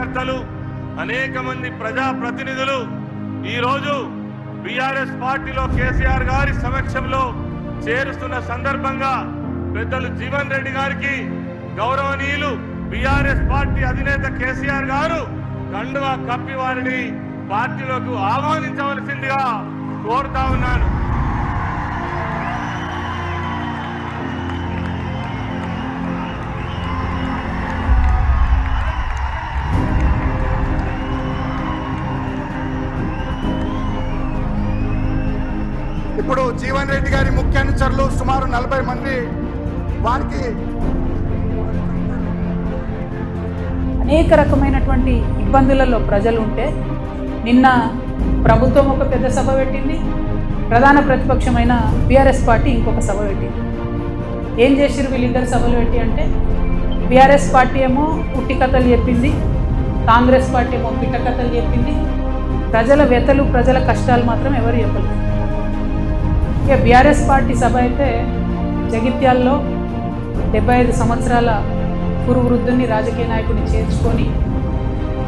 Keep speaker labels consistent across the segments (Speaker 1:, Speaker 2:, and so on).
Speaker 1: కార్యకర్తలు అనేక మంది ప్రజా ప్రతినిధులు ఈ రోజు బీఆర్ఎస్ పార్టీలో కేసీఆర్ గారి సమక్షంలో చేరుస్తున్న సందర్భంగా పెద్దలు జీవన్ రెడ్డి గారికి గౌరవనీయులు బీఆర్ఎస్ పార్టీ అధినేత కేసీఆర్ గారు కండువా కప్పి వారిని పార్టీలోకి ఆహ్వానించవలసిందిగా కోరుతా ఉన్నాను.
Speaker 2: ఇప్పుడు జీవన్ రెడ్డి గారి ముఖ్య అనుచరులు సుమారు 40 మంది వారికి
Speaker 3: అనేక రకమైనటువంటి ఇబ్బందులలో ప్రజలు ఉంటే నిన్న ప్రభుత్వం ఒక పెద్ద సభ పెట్టింది, ప్రధాన ప్రతిపక్షమైన బీఆర్ఎస్ పార్టీ ఇంకొక సభ పెట్టింది. ఏం చేసిరు వీళ్ళిద్దరు సభలు పెట్టి అంటే, బీఆర్ఎస్ పార్టీ ఏమో పుట్టి కథలు చెప్పింది, కాంగ్రెస్ పార్టీ ఏమో పిట్ట కథలు చెప్పింది. ప్రజల వ్యతలు ప్రజల కష్టాలు మాత్రం ఎవరు చెప్పలేదు. ఇక బీఆర్ఎస్ పార్టీ సభ అయితే జగిత్యాల్లో 75 సంవత్సరాల పూర్వ వృద్ధుని రాజకీయ నాయకుడిని చేర్చుకొని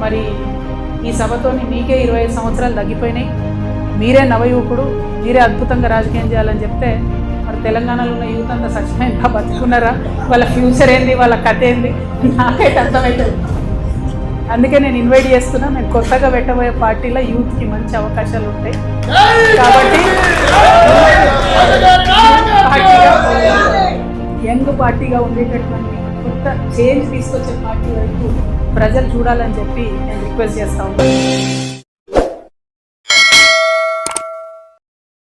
Speaker 3: మరి ఈ సభతోని మీకే 25 సంవత్సరాలు తగ్గిపోయినాయి, మీరే నవయువకుడు, మీరే అద్భుతంగా రాజకీయం చేయాలని చెప్తే మరి తెలంగాణలో ఉన్న యూత్ అంతా సచ్చిపోయిందా, బతుకున్నారా, వాళ్ళ ఫ్యూచర్ ఏంది, వాళ్ళ కథ ఏంది నాకైతే అర్థమవుతుంది. అందుకే నేను ఇన్వైట్ చేస్తున్నా. నేను కొత్తగా పెట్టబోయే పార్టీలో యూత్కి మంచి అవకాశాలు ఉంటాయి కాబట్టి యంగ్ పార్టీగా ఉండేటటువంటి కొత్త చేంజ్ తీసుకొచ్చే పార్టీ వైపు ప్రజలు చూడాలని చెప్పి నేను రిక్వెస్ట్ చేస్తా ఉన్నాను.